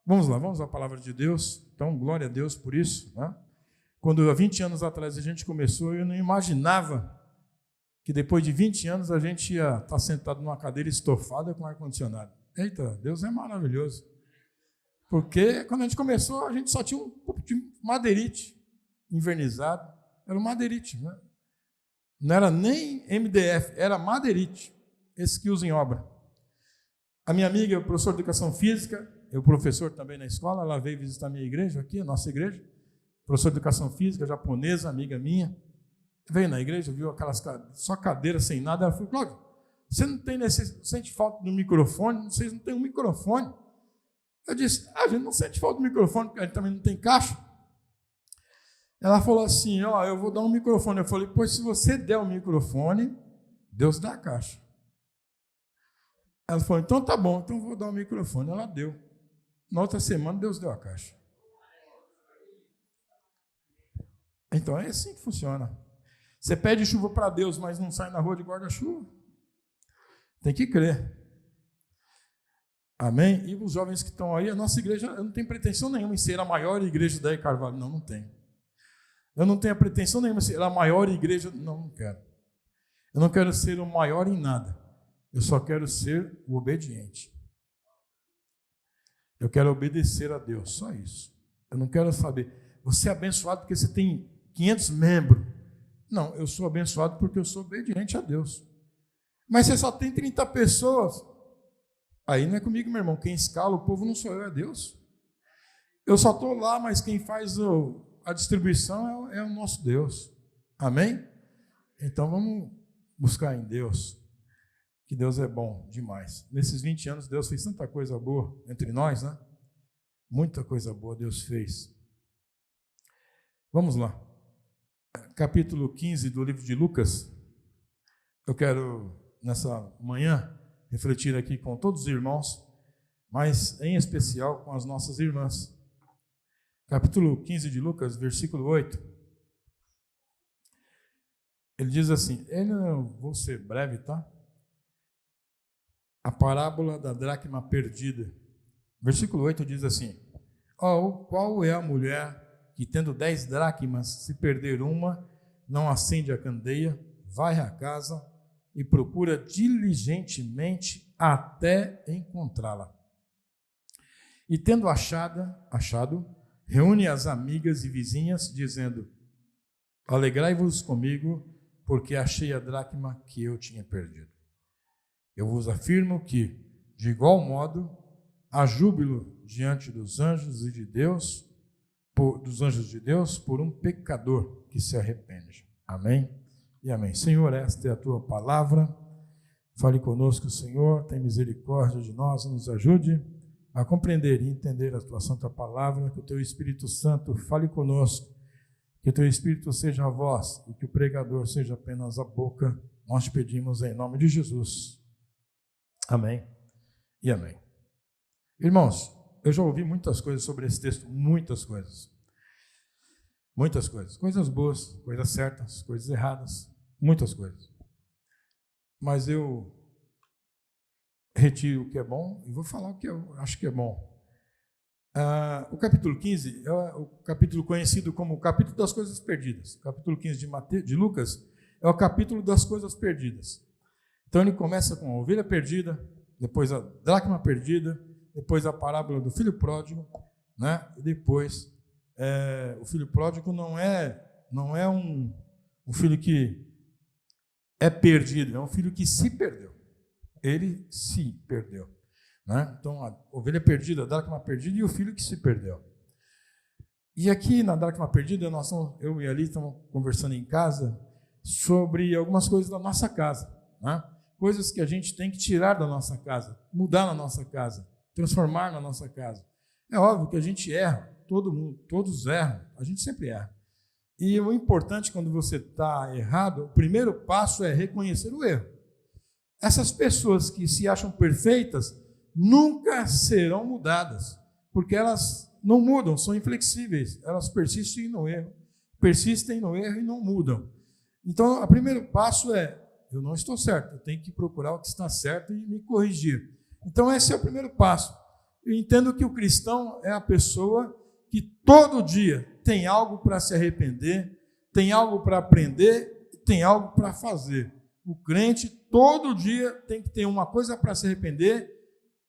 Vamos lá, vamos à palavra de Deus. Então, glória a Deus por isso, né? Quando há 20 anos atrás a gente começou, eu não imaginava que depois de 20 anos a gente ia estar sentado numa cadeira estofada com ar-condicionado. Eita, Deus é maravilhoso. Porque quando a gente começou, a gente só tinha um pouco de madeirite invernizado. Era um madeirite, né? Não era nem MDF, era madeirite, esse que usa em obra. A minha amiga, o professor de educação física, eu professor também na escola, ela veio visitar a minha igreja aqui, a nossa igreja. Professor de educação física, japonesa, amiga minha. Veio na igreja, viu aquelas só cadeiras sem nada. Ela falou: Cláudio, você não tem sente falta do microfone? Vocês não têm um microfone? Eu disse: a gente não sente falta do microfone, porque a gente também não tem caixa. Ela falou assim: ó, eu vou dar um microfone. Eu falei: pois se você der o microfone, Deus dá a caixa. Ela falou: então tá bom, então eu vou dar o microfone. Ela deu. Na outra semana, Deus deu a caixa. Então é assim que funciona. Você pede chuva para Deus, mas não sai na rua de guarda-chuva. Tem que crer. Amém? E os jovens que estão aí, a nossa igreja, eu não tenho pretensão nenhuma em ser a maior igreja da Carvalho. Não, não tenho. Eu não tenho a pretensão nenhuma em ser a maior igreja. Não, não quero. Eu não quero ser o maior em nada. Eu só quero ser o obediente. Eu quero obedecer a Deus, só isso. Eu não quero saber. Você é abençoado porque você tem 500 membros. Não, eu sou abençoado porque eu sou obediente a Deus. Mas você só tem 30 pessoas. Aí não é comigo, meu irmão. Quem escala o povo não sou eu, é Deus. Eu só estou lá, mas quem faz a distribuição é o nosso Deus. Amém? Então vamos buscar em Deus. Que Deus é bom demais. Nesses 20 anos, Deus fez tanta coisa boa entre nós, né? Muita coisa boa Deus fez. Vamos lá. Capítulo 15 do livro de Lucas. Eu quero, nessa manhã, refletir aqui com todos os irmãos, mas em especial com as nossas irmãs. Capítulo 15 de Lucas, versículo 8. Ele diz assim, eu vou ser breve, tá? A parábola da dracma perdida. Versículo 8 diz assim: qual é a mulher que, tendo 10 dracmas, se perder uma, não acende a candeia, vai à casa e procura diligentemente até encontrá-la. E tendo achado, reúne as amigas e vizinhas, dizendo: alegrai-vos comigo, porque achei a dracma que eu tinha perdido. Eu vos afirmo que, de igual modo, há júbilo diante dos anjos de Deus por um pecador que se arrepende. Amém? E amém. Senhor, esta é a tua palavra. Fale conosco, Senhor, tem misericórdia de nós, nos ajude a compreender e entender a tua santa palavra, que o teu Espírito Santo fale conosco, que o teu Espírito seja a voz e que o pregador seja apenas a boca. Nós te pedimos em nome de Jesus. Amém e amém. Irmãos, eu já ouvi muitas coisas sobre esse texto, muitas coisas. Muitas coisas. Coisas boas, coisas certas, coisas erradas, muitas coisas. Mas eu retiro o que é bom e vou falar o que eu acho que é bom. O capítulo 15 é o capítulo conhecido como o capítulo das coisas perdidas. O capítulo 15 de Lucas é o capítulo das coisas perdidas. Então ele começa com a ovelha perdida, depois a dracma perdida, depois a parábola do filho pródigo, né? E depois o filho pródigo não é um filho que é perdido, é um filho que se perdeu. Ele se perdeu, né? Então a ovelha perdida, a dracma perdida e o filho que se perdeu. E aqui na dracma perdida, eu e a Alice estamos conversando em casa sobre algumas coisas da nossa casa, né? Coisas que a gente tem que tirar da nossa casa, mudar na nossa casa, transformar na nossa casa. É óbvio que a gente erra, todo mundo, todos erram, a gente sempre erra. E o importante quando você está errado, o primeiro passo é reconhecer o erro. Essas pessoas que se acham perfeitas nunca serão mudadas, porque elas não mudam, são inflexíveis, elas persistem no erro e não mudam. Então, o primeiro passo é: eu não estou certo, eu tenho que procurar o que está certo e me corrigir. Então, esse é o primeiro passo. eu entendo que o cristão é a pessoa que todo dia tem algo para se arrepender, tem algo para aprender, tem algo para fazer. O crente todo dia tem que ter uma coisa para se arrepender,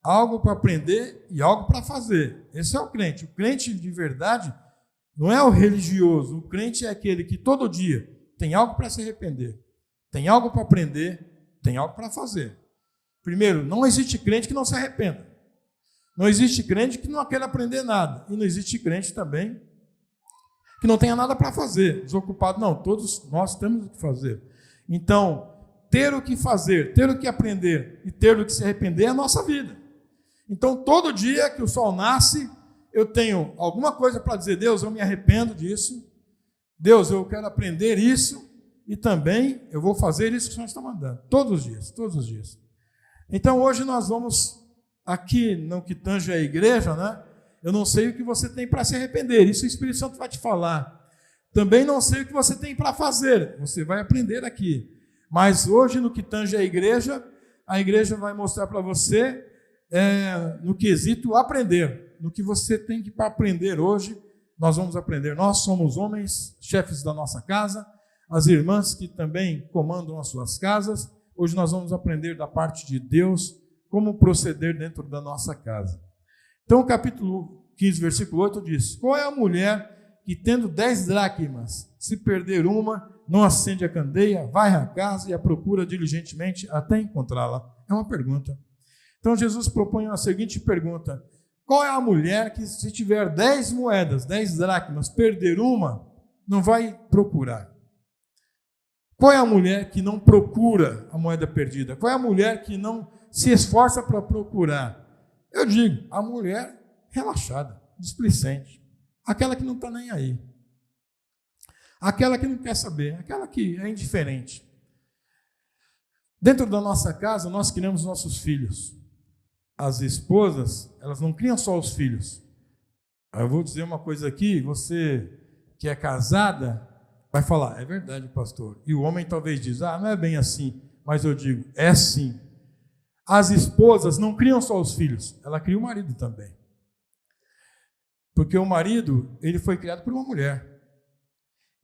algo para aprender e algo para fazer. Esse é o crente. O crente de verdade não é o religioso. O crente é aquele que todo dia tem algo para se arrepender, tem algo para aprender, tem algo para fazer. Primeiro, não existe crente que não se arrependa. Não existe crente que não queira aprender nada. E não existe crente também que não tenha nada para fazer. Desocupado, não. Todos nós temos o que fazer. Então, ter o que fazer, ter o que aprender e ter o que se arrepender é a nossa vida. Então, todo dia que o sol nasce, eu tenho alguma coisa para dizer: Deus, eu me arrependo disso. Deus, eu quero aprender isso. E também eu vou fazer isso que o Senhor está mandando. Todos os dias, todos os dias. Então, hoje nós vamos, aqui no que tange a igreja, né? Eu não sei o que você tem para se arrepender. Isso o Espírito Santo vai te falar. Também não sei o que você tem para fazer. Você vai aprender aqui. Mas hoje, no que tange a igreja vai mostrar para você, no quesito aprender. No que você tem que para aprender hoje, nós vamos aprender. Nós somos homens, chefes da nossa casa, as irmãs que também comandam as suas casas. Hoje nós vamos aprender da parte de Deus como proceder dentro da nossa casa. Então, o capítulo 15, versículo 8 diz: qual é a mulher que, tendo 10 dracmas, se perder uma, não acende a candeia, vai à casa e a procura diligentemente até encontrá-la? É uma pergunta. Então, Jesus propõe a seguinte pergunta: qual é a mulher que, se tiver 10 moedas, 10 dracmas, perder uma, não vai procurar? Qual é a mulher que não procura a moeda perdida? Qual é a mulher que não se esforça para procurar? Eu digo, a mulher relaxada, displicente, aquela que não está nem aí, aquela que não quer saber, aquela que é indiferente. Dentro da nossa casa, nós criamos nossos filhos. As esposas, elas não criam só os filhos. Eu vou dizer uma coisa aqui, você que é casada vai falar: é verdade, pastor. E o homem talvez diz: não é bem assim. Mas eu digo: é assim. As esposas não criam só os filhos, ela cria o marido também. Porque o marido, ele foi criado por uma mulher.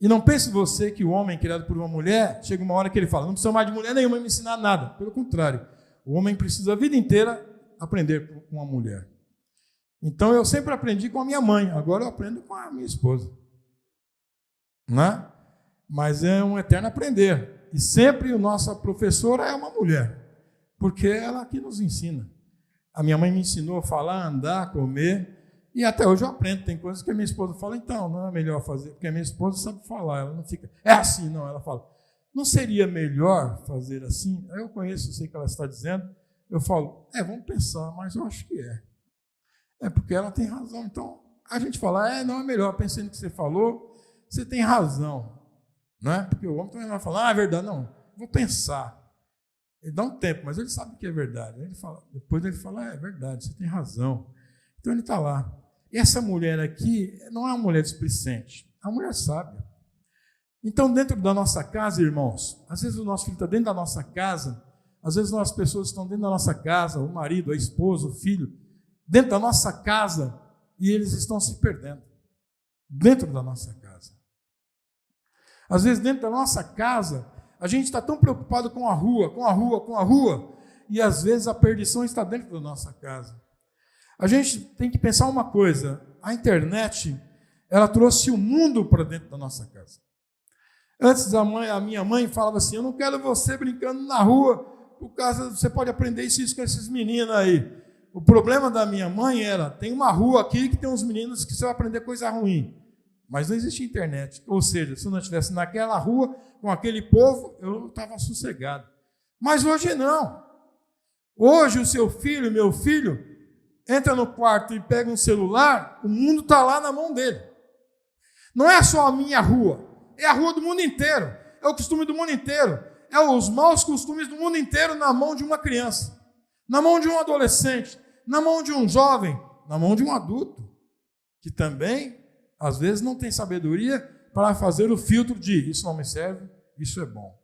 E não pense você que o homem criado por uma mulher, chega uma hora que ele fala: não precisa mais de mulher nenhuma me ensinar nada. Pelo contrário, o homem precisa a vida inteira aprender com uma mulher. Então eu sempre aprendi com a minha mãe, agora eu aprendo com a minha esposa. Né? Mas é um eterno aprender. E sempre a nossa professora é uma mulher. Porque ela que nos ensina. A minha mãe me ensinou a falar, andar, comer, e até hoje eu aprendo. Tem coisas que a minha esposa fala: então, não é melhor fazer, porque a minha esposa sabe falar, ela não fica, é assim, não, ela fala, não seria melhor fazer assim? Aí eu conheço, eu sei o que ela está dizendo, eu falo, vamos pensar, mas eu acho que é. É porque ela tem razão. Então, a gente fala, não é melhor, pensando no que você falou, você tem razão. Não é? Porque o homem também vai falar, é verdade, não, vou pensar. Ele dá um tempo, mas ele sabe que é verdade. Depois ele fala, é verdade, você tem razão. Então ele está lá. E essa mulher aqui não é uma mulher displicente, é uma mulher sábia. Então, dentro da nossa casa, irmãos, às vezes o nosso filho está dentro da nossa casa, às vezes as pessoas estão dentro da nossa casa, o marido, a esposa, o filho, dentro da nossa casa, e eles estão se perdendo. Dentro da nossa casa. Às vezes, dentro da nossa casa, a gente está tão preocupado com a rua, e às vezes a perdição está dentro da nossa casa. A gente tem que pensar uma coisa: a internet, ela trouxe o mundo para dentro da nossa casa. Antes a minha mãe falava assim: eu não quero você brincando na rua, por causa você pode aprender isso com esses meninos aí. O problema da minha mãe era: tem uma rua aqui que tem uns meninos que você vai aprender coisa ruim. Mas não existe internet. Ou seja, se eu não estivesse naquela rua, com aquele povo, eu estava sossegado. Mas hoje não. Hoje o seu filho, meu filho, entra no quarto e pega um celular, o mundo está lá na mão dele. Não é só a minha rua, é a rua do mundo inteiro, é o costume do mundo inteiro, é os maus costumes do mundo inteiro na mão de uma criança, na mão de um adolescente, na mão de um jovem, na mão de um adulto, que também, às vezes, não tem sabedoria para fazer o filtro de isso não me serve, isso é bom.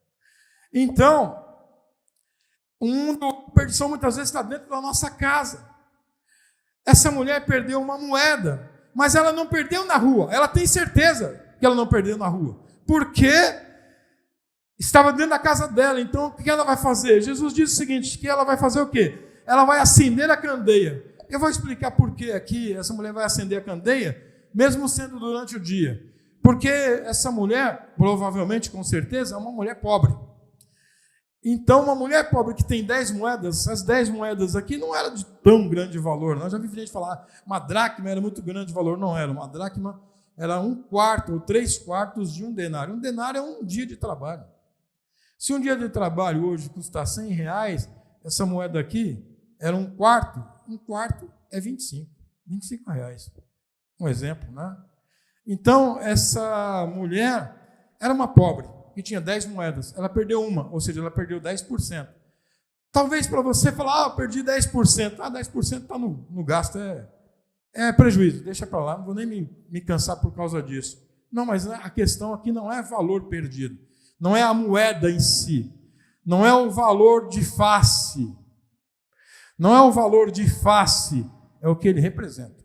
Então, o mundo, a perdição muitas vezes está dentro da nossa casa. essa mulher perdeu uma moeda, mas ela não perdeu na rua. Ela tem certeza que ela não perdeu na rua, porque estava dentro da casa dela. Então, o que ela vai fazer? Jesus diz o seguinte, que ela vai fazer o quê? Ela vai acender a candeia. Eu vou explicar por que aqui essa mulher vai acender a candeia, mesmo sendo durante o dia. Porque essa mulher, provavelmente, com certeza, é uma mulher pobre. Então, uma mulher pobre que tem 10 moedas, as 10 moedas aqui não era de tão grande valor. Eu já vi gente falar, uma dracma era muito grande valor. Não era. Uma dracma era 1/4 ou 3/4 de um denário. Um denário é um dia de trabalho. Se um dia de trabalho hoje custar R$100, essa moeda aqui era 1/4. 1/4 é 25 reais. Um exemplo, né? Então, essa mulher era uma pobre, que tinha 10 moedas. Ela perdeu uma, ou seja, ela perdeu 10%. Talvez para você falar, eu perdi 10%. 10% está no gasto, é prejuízo. Deixa para lá, não vou nem me cansar por causa disso. Não, mas a questão aqui não é valor perdido. Não é a moeda em si. Não é o valor de face. Não é o valor de face, é o que ele representa.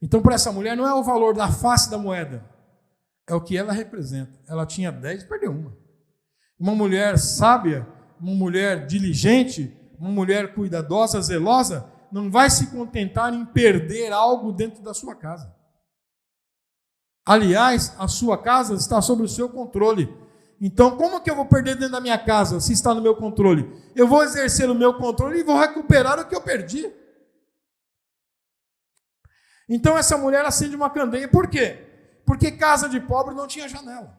Então, para essa mulher, não é o valor da face da moeda, é o que ela representa. Ela tinha 10 e perdeu uma. Uma mulher sábia, uma mulher diligente, uma mulher cuidadosa, zelosa, não vai se contentar em perder algo dentro da sua casa. Aliás, a sua casa está sob o seu controle. Então, como que eu vou perder dentro da minha casa se está no meu controle? Eu vou exercer o meu controle e vou recuperar o que eu perdi. Então, essa mulher acende uma candeia. Por quê? Porque casa de pobre não tinha janela.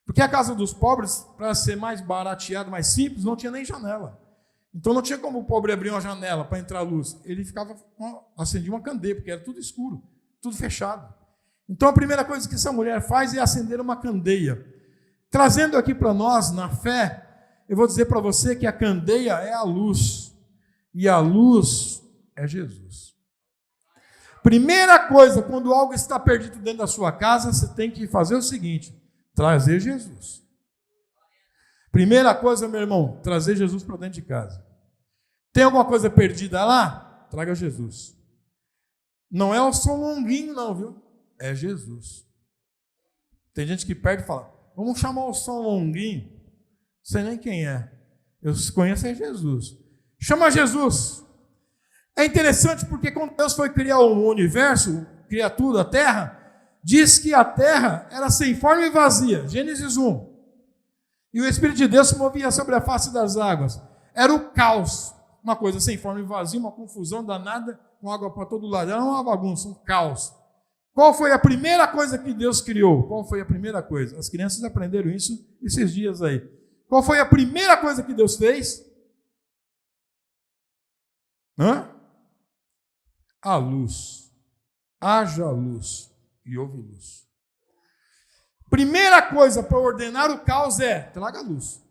Porque a casa dos pobres, para ser mais barateado, mais simples, não tinha nem janela. Então, não tinha como o pobre abrir uma janela para entrar luz. Ele acendia uma candeia, porque era tudo escuro, tudo fechado. Então, a primeira coisa que essa mulher faz é acender uma candeia. Trazendo aqui para nós, na fé, eu vou dizer para você que a candeia é a luz. E a luz é Jesus. Primeira coisa, quando algo está perdido dentro da sua casa, você tem que fazer o seguinte: trazer Jesus. Primeira coisa, meu irmão, trazer Jesus para dentro de casa. Tem alguma coisa perdida lá? Traga Jesus. Não é o São Longuinho, não, viu? É Jesus. Tem gente que perde e fala, vamos chamar o São Longuinho. Não sei nem quem é. Eu conheço é Jesus. Chama Jesus. É interessante porque quando Deus foi criar o universo, criar tudo, a terra, diz que a terra era sem forma e vazia. Gênesis 1. E o Espírito de Deus se movia sobre a face das águas. Era o caos. Uma coisa sem forma e vazia, uma confusão danada, com água para todo lado. Era uma bagunça, um caos. Qual foi a primeira coisa que Deus criou? Qual foi a primeira coisa? As crianças aprenderam isso esses dias aí. Qual foi a primeira coisa que Deus fez? A luz. Haja luz e houve luz. Primeira coisa para ordenar o caos é, traga luz.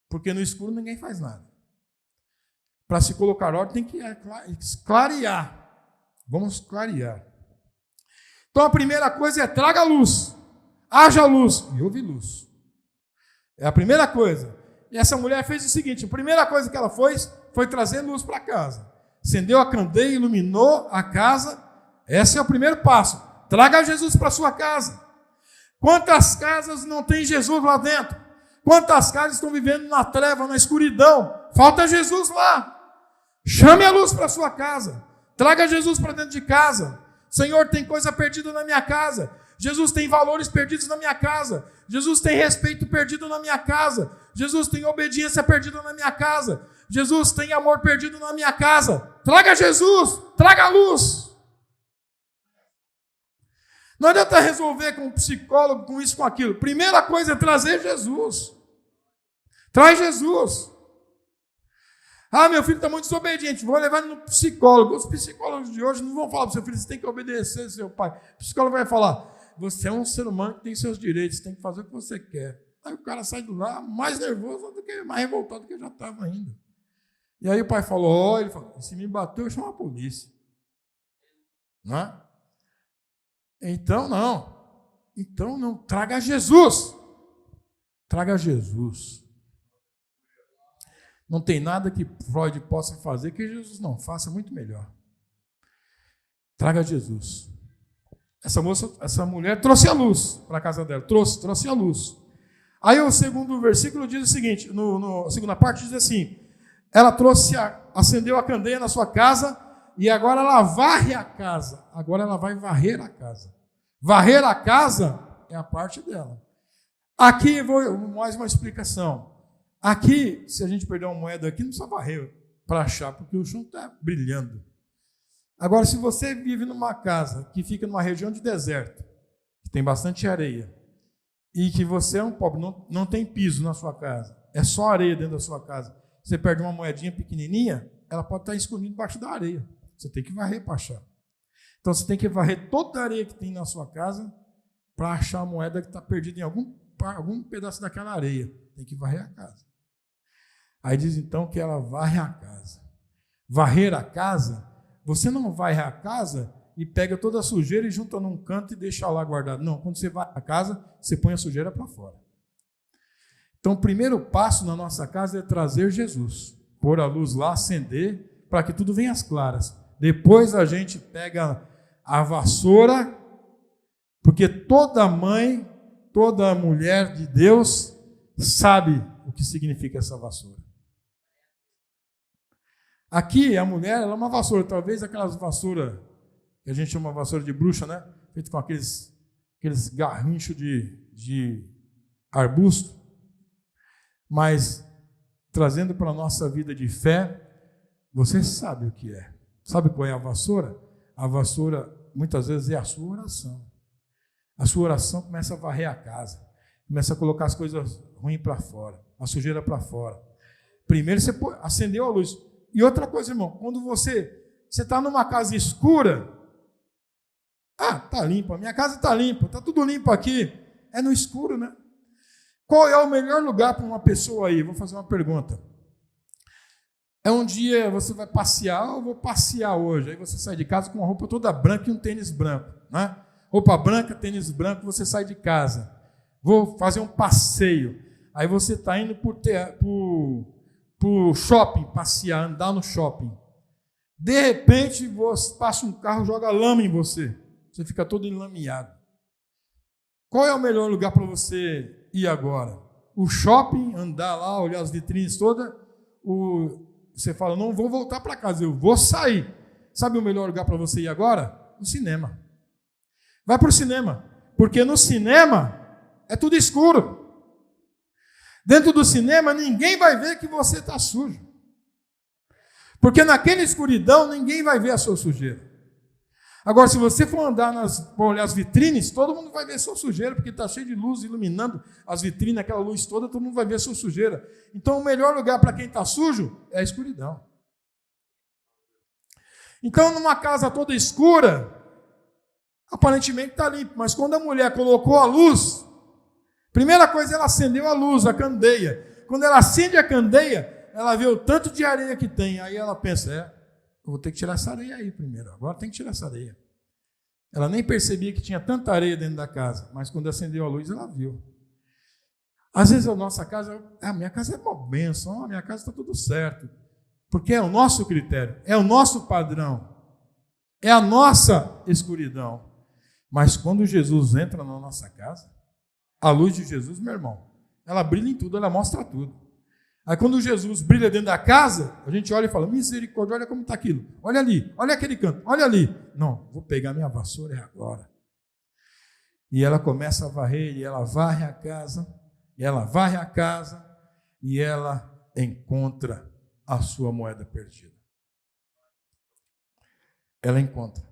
Porque no escuro ninguém faz nada. Para se colocar ordem tem que clarear. Vamos clarear. Então a primeira coisa é, traga luz. Haja luz e houve luz. É a primeira coisa. E essa mulher fez o seguinte, a primeira coisa que ela fez foi trazer luz para casa. Acendeu a candeia, iluminou a casa. Esse é o primeiro passo. Traga Jesus para sua casa. Quantas casas não tem Jesus lá dentro? Quantas casas estão vivendo na treva, na escuridão? Falta Jesus lá. Chame a luz para sua casa. Traga Jesus para dentro de casa. Senhor, tem coisa perdida na minha casa. Jesus tem valores perdidos na minha casa. Jesus tem respeito perdido na minha casa. Jesus tem obediência perdida na minha casa. Jesus tem amor perdido na minha casa. Traga Jesus, traga a luz. Não adianta resolver com um psicólogo, com isso, com aquilo. Primeira coisa é trazer Jesus. Traz Jesus. Meu filho está muito desobediente, vou levar ele no psicólogo. Os psicólogos de hoje não vão falar para o seu filho, você tem que obedecer seu pai. O psicólogo vai falar, você é um ser humano que tem seus direitos, tem que fazer o que você quer. Aí o cara sai de lá mais nervoso do que, mais revoltado do que já estava ainda. E aí o pai falou, ele falou, se me bateu, eu chamo a polícia. Não é? Então não, traga Jesus. Traga Jesus. Não tem nada que Freud possa fazer que Jesus não faça muito melhor. Traga Jesus. Essa mulher trouxe a luz para a casa dela, trouxe a luz. Aí o segundo versículo diz o seguinte, a segunda parte diz assim, ela acendeu a candeia na sua casa e agora ela varre a casa. Agora ela vai varrer a casa. Varrer a casa é a parte dela. Aqui vou mais uma explicação. Aqui, se a gente perder uma moeda aqui, não precisa varrer para achar, porque o chão está brilhando. Agora, se você vive numa casa que fica numa região de deserto, que tem bastante areia, e que você é um pobre, não tem piso na sua casa, é só areia dentro da sua casa, você perde uma moedinha pequenininha, ela pode estar escondida embaixo da areia. Você tem que varrer para achar. Então, você tem que varrer toda a areia que tem na sua casa para achar a moeda que está perdida em algum pedaço daquela areia. Tem que varrer a casa. Aí diz então que ela varre a casa. Varrer a casa, você não varre a casa e pega toda a sujeira e junta num canto e deixa lá guardado. Não, quando você vai à casa, você põe a sujeira para fora. Então, o primeiro passo na nossa casa é trazer Jesus. Pôr a luz lá, acender, para que tudo venha às claras. Depois a gente pega a vassoura, porque toda mãe, toda mulher de Deus sabe o que significa essa vassoura. Aqui, a mulher, ela é uma vassoura, talvez aquelas vassouras, que a gente chama vassoura de bruxa, né? Feito com aqueles garrinchos de arbusto, mas trazendo para a nossa vida de fé, você sabe o que é. Sabe qual é a vassoura? A vassoura, muitas vezes, é a sua oração. A sua oração começa a varrer a casa, começa a colocar as coisas ruins para fora, a sujeira para fora. Primeiro você acendeu a luz. E outra coisa, irmão, quando você está numa casa escura, está limpa, minha casa está limpa, está tudo limpo aqui, é no escuro, né? Qual é o melhor lugar para uma pessoa aí? Vou fazer uma pergunta. É um dia você vai passear, eu vou passear hoje, aí você sai de casa com uma roupa toda branca e um tênis branco, né? Roupa branca, tênis branco, você sai de casa. Vou fazer um passeio. Aí você está indo para o shopping, passear, andar no shopping. De repente, você passa um carro, joga lama em você. Você fica todo enlameado. Qual é o melhor lugar para você ir agora? O shopping, andar lá, olhar as vitrines todas. Você fala, não vou voltar para casa, eu vou sair. Sabe o melhor lugar para você ir agora? O cinema. Vai para o cinema, porque no cinema é tudo escuro. Dentro do cinema, ninguém vai ver que você está sujo. Porque naquela escuridão, ninguém vai ver a sua sujeira. Agora, se você for andar para olhar as vitrines, todo mundo vai ver a sua sujeira, porque está cheio de luz iluminando as vitrines, aquela luz toda, todo mundo vai ver a sua sujeira. Então, o melhor lugar para quem está sujo é a escuridão. Então, numa casa toda escura, aparentemente está limpo, mas quando a mulher colocou a luz, primeira coisa, ela acendeu a luz, a candeia. Quando ela acende a candeia, ela vê o tanto de areia que tem. Aí ela pensa, eu vou ter que tirar essa areia aí primeiro. Agora tem que tirar essa areia. Ela nem percebia que tinha tanta areia dentro da casa, mas quando acendeu a luz, ela viu. Às vezes a nossa casa, a minha casa é uma bênção, a minha casa está tudo certo. Porque é o nosso critério, é o nosso padrão, é a nossa escuridão. Mas quando Jesus entra na nossa casa, a luz de Jesus, meu irmão, ela brilha em tudo, ela mostra tudo. Aí quando Jesus brilha dentro da casa, a gente olha e fala, misericórdia, olha como está aquilo. Olha ali, olha aquele canto, olha ali. Não, vou pegar minha vassoura agora. E ela começa a varrer, e ela varre a casa, e ela varre a casa, e ela encontra a sua moeda perdida. Ela encontra.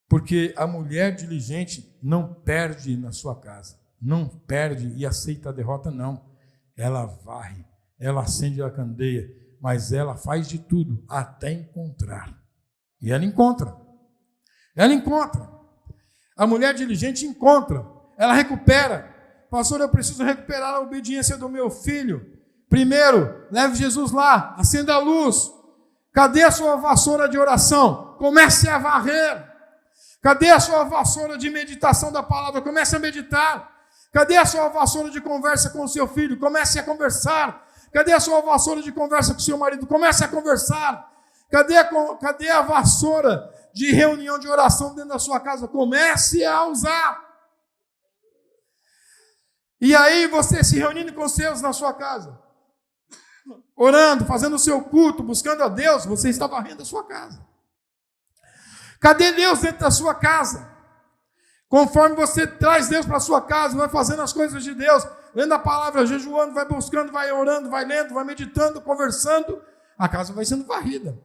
Porque a mulher diligente não perde na sua casa. Não perde e aceita a derrota, não. Ela varre, ela acende a candeia, mas ela faz de tudo até encontrar. E ela encontra. Ela encontra. A mulher diligente encontra. Ela recupera. Pastor, eu preciso recuperar a obediência do meu filho. Primeiro, leve Jesus lá, acenda a luz. Cadê a sua vassoura de oração? Comece a varrer. Cadê a sua vassoura de meditação da palavra? Comece a meditar. Cadê a sua vassoura de conversa com o seu filho? Comece a conversar. Cadê a sua vassoura de conversa com o seu marido? Comece a conversar. Cadê a vassoura de reunião de oração dentro da sua casa? Comece a usar. E aí você se reunindo com os seus na sua casa, orando, fazendo o seu culto, buscando a Deus, você está varrendo a sua casa. Cadê Deus dentro da sua casa? Conforme você traz Deus para a sua casa, vai fazendo as coisas de Deus, lendo a palavra, jejuando, vai buscando, vai orando, vai lendo, vai meditando, conversando, a casa vai sendo varrida.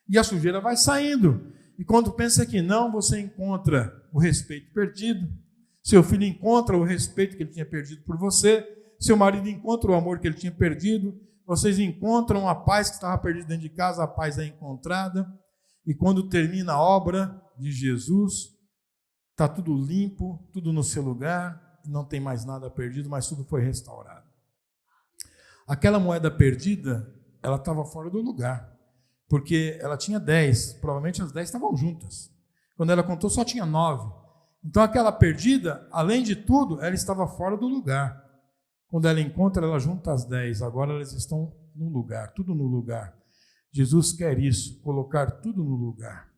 E a sujeira vai saindo. E quando pensa que não, você encontra o respeito perdido. Seu filho encontra o respeito que ele tinha perdido por você. Seu marido encontra o amor que ele tinha perdido. Vocês encontram a paz que estava perdida dentro de casa, a paz é encontrada. E quando termina a obra de Jesus, está tudo limpo, tudo no seu lugar, não tem mais nada perdido, mas tudo foi restaurado. Aquela moeda perdida, ela estava fora do lugar, porque ela tinha 10, provavelmente as 10 estavam juntas. Quando ela contou, só tinha 9. Então aquela perdida, além de tudo, ela estava fora do lugar. Quando ela encontra, ela junta as 10, agora elas estão no lugar, tudo no lugar. Jesus quer isso, colocar tudo no lugar.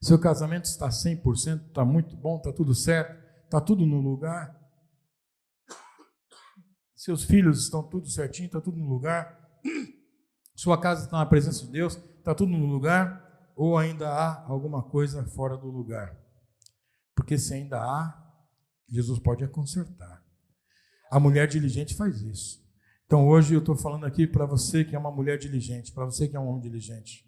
Seu casamento está 100%, está muito bom, está tudo certo, está tudo no lugar. Seus filhos estão tudo certinho, está tudo no lugar. Sua casa está na presença de Deus, está tudo no lugar, ou ainda há alguma coisa fora do lugar? Porque se ainda há, Jesus pode consertar. A mulher diligente faz isso. Então hoje eu estou falando aqui para você que é uma mulher diligente, para você que é um homem diligente.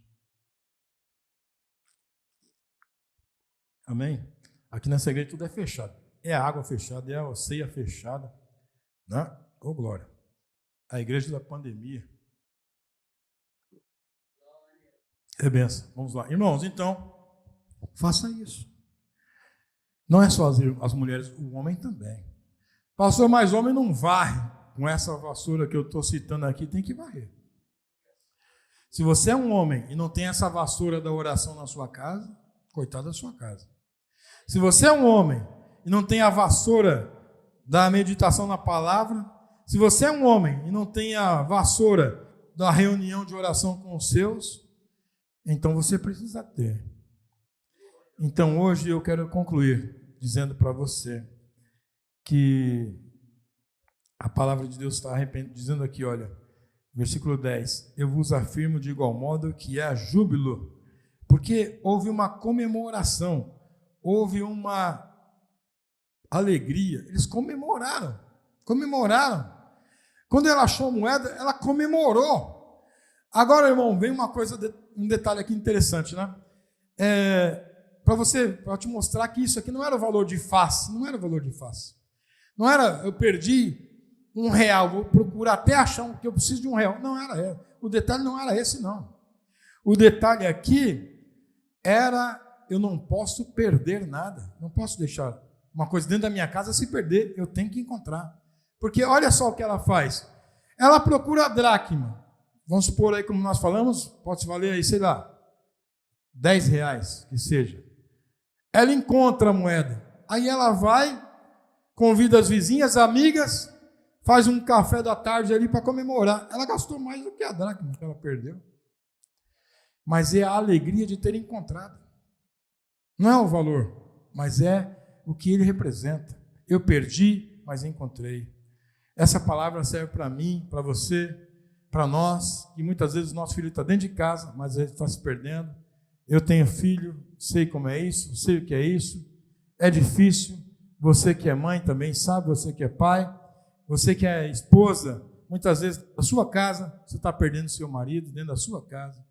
Amém? Aqui nessa igreja tudo é fechado. É a água fechada, é a ceia fechada. Né? Ô glória. A igreja da pandemia. É benção. Vamos lá. Irmãos, então, faça isso. Não é só as mulheres, o homem também. Pastor, mas homem não varre. Com essa vassoura que eu estou citando aqui, tem que varrer. Se você é um homem e não tem essa vassoura da oração na sua casa, coitado da sua casa. Se você é um homem e não tem a vassoura da meditação na palavra, se você é um homem e não tem a vassoura da reunião de oração com os seus, então você precisa ter. Então hoje eu quero concluir dizendo para você que a palavra de Deus está dizendo aqui, olha, versículo 10, eu vos afirmo de igual modo que há júbilo, porque houve uma comemoração, houve uma alegria, eles comemoraram. Quando ela achou a moeda, ela comemorou. Agora, irmão, vem uma coisa, um detalhe aqui interessante, né? Para te mostrar que isso aqui não era o valor de face, não era o valor de face. Não era, eu perdi R$1, vou procurar até achar que eu preciso de R$1. Não era, o detalhe não era esse, não. O detalhe aqui era, eu não posso perder nada, não posso deixar uma coisa dentro da minha casa se perder, eu tenho que encontrar. Porque olha só o que ela faz, ela procura a dracma, vamos supor aí como nós falamos, pode valer aí, sei lá, R$10 que seja. Ela encontra a moeda, aí ela vai, convida as vizinhas, amigas, faz um café da tarde ali para comemorar. Ela gastou mais do que a dracma que ela perdeu. Mas é a alegria de ter encontrado. Não é o valor, mas é o que ele representa. Eu perdi, mas encontrei. Essa palavra serve para mim, para você, para nós, que muitas vezes o nosso filho está dentro de casa, mas ele está se perdendo. Eu tenho filho, sei como é isso, sei o que é isso. É difícil. Você que é mãe também sabe, você que é pai. Você que é esposa, muitas vezes na sua casa, você está perdendo seu marido dentro da sua casa,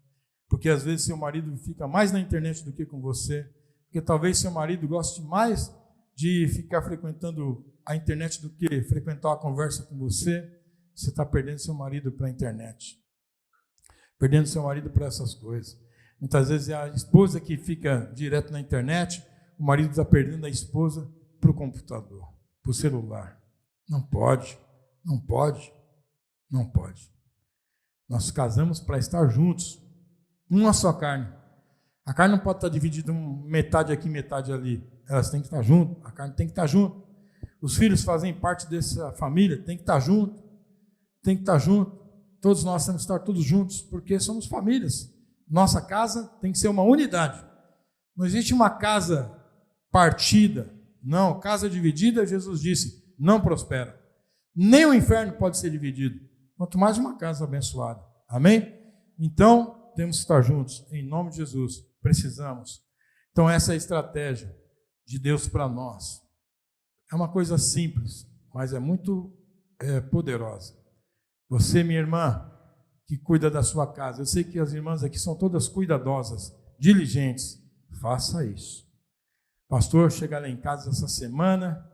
porque às vezes seu marido fica mais na internet do que com você, porque talvez seu marido goste mais de ficar frequentando a internet do que frequentar a conversa com você. Você está perdendo seu marido para a internet, perdendo seu marido para essas coisas. Muitas vezes é a esposa que fica direto na internet, o marido está perdendo a esposa para o computador, para o celular. Não pode, não pode, não pode. Nós casamos para estar juntos, uma só carne. A carne não pode estar dividida metade aqui, metade ali. Elas têm que estar juntas, a carne tem que estar junto. Os filhos fazem parte dessa família, tem que estar junto. tem que estar junto, todos nós temos que estar todos juntos, porque somos famílias. Nossa casa tem que ser uma unidade. Não existe uma casa partida. Não, casa dividida, Jesus disse, não prospera. Nem o inferno pode ser dividido. Quanto mais uma casa abençoada. Amém? Então, temos que estar juntos. Em nome de Jesus. Precisamos. Então, essa é a estratégia de Deus para nós. É uma coisa simples, mas é muito poderosa. Você, minha irmã, que cuida da sua casa. Eu sei que as irmãs aqui são todas cuidadosas, diligentes. Faça isso. Pastor, chegar lá em casa essa semana,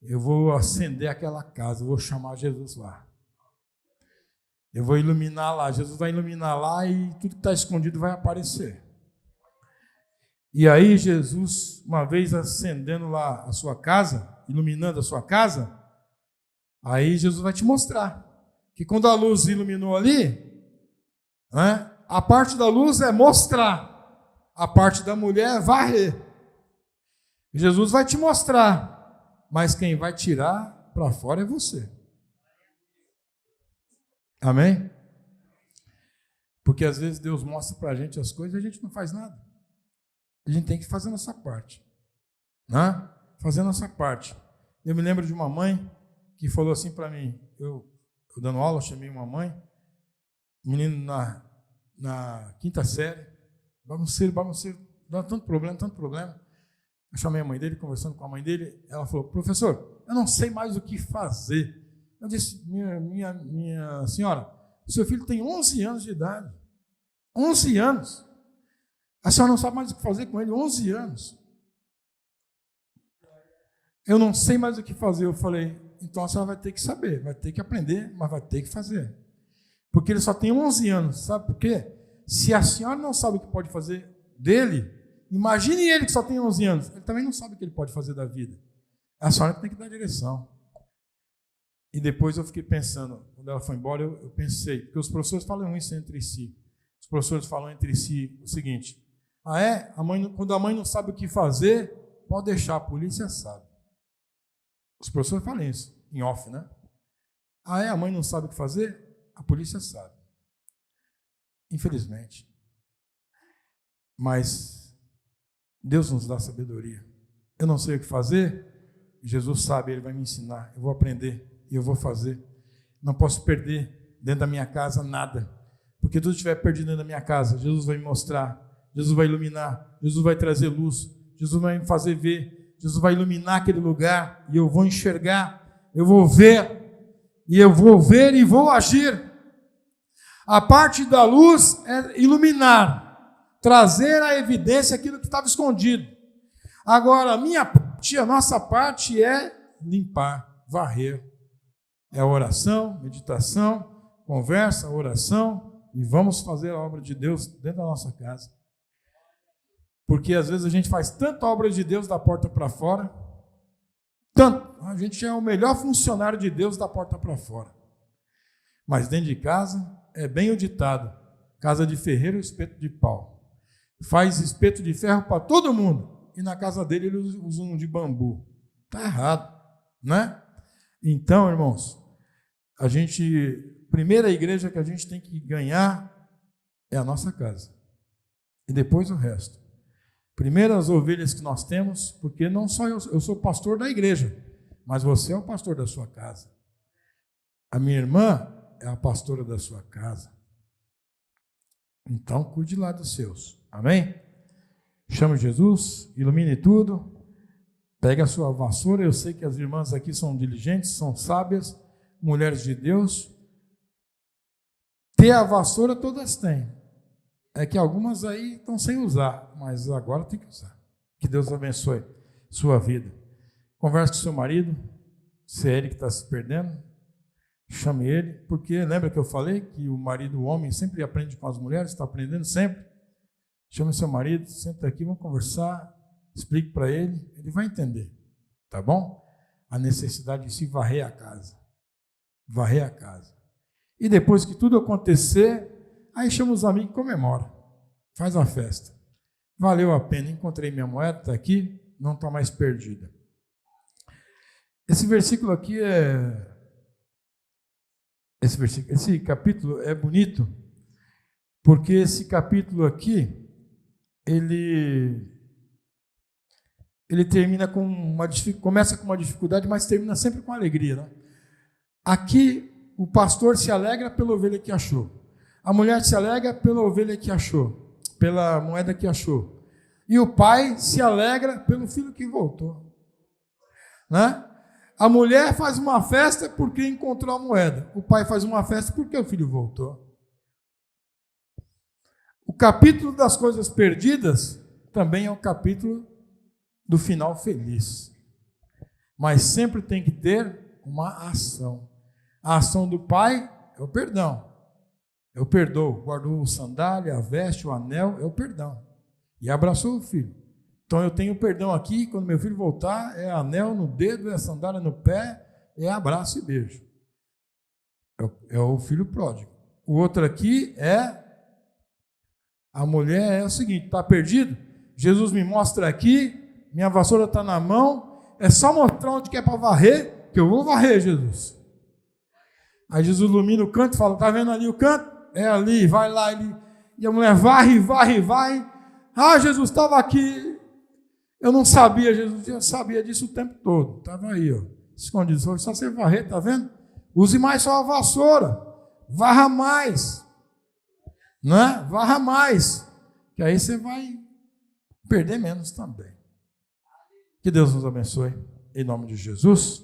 eu vou acender aquela casa, eu vou chamar Jesus lá. Eu vou iluminar lá, Jesus vai iluminar lá e tudo que está escondido vai aparecer. E aí Jesus, uma vez acendendo lá a sua casa, iluminando a sua casa, aí Jesus vai te mostrar que quando a luz iluminou ali, né, a parte da luz é mostrar, a parte da mulher é varrer. Jesus vai te mostrar, mas quem vai tirar para fora é você. Amém? Porque às vezes Deus mostra para a gente as coisas e a gente não faz nada. A gente tem que fazer a nossa parte. Né? Fazer a nossa parte. Eu me lembro de uma mãe que falou assim para mim, eu dando aula, eu chamei uma mãe, menino na quinta série, bagunceiro, dando tanto problema. Eu chamei a mãe dele, conversando com a mãe dele, ela falou, professor, eu não sei mais o que fazer. Eu disse, minha senhora, seu filho tem 11 anos de idade. 11 anos. A senhora não sabe mais o que fazer com ele, 11 anos. Eu não sei mais o que fazer. Eu falei, então a senhora vai ter que saber, vai ter que aprender, mas vai ter que fazer. Porque ele só tem 11 anos, sabe por quê? Se a senhora não sabe o que pode fazer dele, imagine ele que só tem 11 anos. Ele também não sabe o que ele pode fazer da vida. É a senhora que tem que dar direção. E depois eu fiquei pensando, quando ela foi embora, eu pensei, porque os professores falam isso entre si. Os professores falam entre si o seguinte, quando a mãe não sabe o que fazer, pode deixar, a polícia sabe. Os professores falam isso, em off, né? A mãe não sabe o que fazer, a polícia sabe. Infelizmente. Mas Deus nos dá sabedoria. Eu não sei o que fazer, Jesus sabe, Ele vai me ensinar. Eu vou aprender e eu vou fazer. Não posso perder dentro da minha casa nada. Porque tudo que estiver perdido dentro da minha casa, Jesus vai me mostrar, Jesus vai iluminar, Jesus vai trazer luz, Jesus vai me fazer ver, Jesus vai iluminar aquele lugar e eu vou enxergar, eu vou ver e vou agir. A parte da luz é iluminar, trazer à evidência aquilo que estava escondido. Agora, a nossa parte é limpar, varrer. É oração, meditação, conversa, oração, e vamos fazer a obra de Deus dentro da nossa casa. Porque às vezes a gente faz tanta obra de Deus da porta para fora, tanto, a gente é o melhor funcionário de Deus da porta para fora. Mas dentro de casa, é bem o ditado, casa de ferreiro, espeto de pau. Faz espeto de ferro para todo mundo, e na casa dele eles usam de bambu. Está errado, né? Então, irmãos, primeira igreja que a gente tem que ganhar é a nossa casa. E depois o resto. Primeiro as ovelhas que nós temos, porque não só eu sou pastor da igreja, mas você é o pastor da sua casa. A minha irmã é a pastora da sua casa. Então, cuide lá dos seus. Amém? Chame Jesus, ilumine tudo. Pegue a sua vassoura. Eu sei que as irmãs aqui são diligentes, são sábias, mulheres de Deus. Ter a vassoura todas têm. É que algumas aí estão sem usar, mas agora tem que usar. Que Deus abençoe sua vida. Converse com seu marido, se é ele que está se perdendo, chame ele, porque lembra que eu falei que o marido, o homem, sempre aprende com as mulheres, está aprendendo sempre. Chame seu marido, senta aqui, vamos conversar, explique para ele, ele vai entender, tá bom? A necessidade de se varrer a casa. Varrer a casa. E depois que tudo acontecer, aí chama os amigos e comemora. Faz uma festa. Valeu a pena, encontrei minha moeda, está aqui, não está mais perdida. Esse versículo aqui esse versículo, esse capítulo é bonito, porque esse capítulo aqui, ele termina começa com uma dificuldade, mas termina sempre com alegria, né? Aqui, o pastor se alegra pela ovelha que achou. A mulher se alegra pela ovelha que achou, pela moeda que achou. E o pai se alegra pelo filho que voltou, né? A mulher faz uma festa porque encontrou a moeda. O pai faz uma festa porque o filho voltou. O capítulo das coisas perdidas também é um capítulo do final feliz. Mas sempre tem que ter uma ação. A ação do pai é o perdão. Eu perdoo. Guardou a sandália, a veste, o anel, é o perdão. E abraçou o filho. Então eu tenho perdão aqui, quando meu filho voltar, é anel no dedo, é sandália no pé, é abraço e beijo. É o filho pródigo. O outro aqui é, a mulher é o seguinte, está perdido? Jesus me mostra aqui, minha vassoura está na mão, é só mostrar onde que é para varrer, que eu vou varrer, Jesus. Aí Jesus ilumina o canto e fala, está vendo ali o canto? É ali, vai lá. E a mulher varre. Ah, Jesus estava aqui. Eu não sabia, Jesus já sabia disso o tempo todo. Estava aí, ó, escondido. Só você varrer, está vendo? Use mais só a vassoura. Varra mais. Né? Varra mais. Que aí você vai perder menos também. Que Deus nos abençoe. Em nome de Jesus.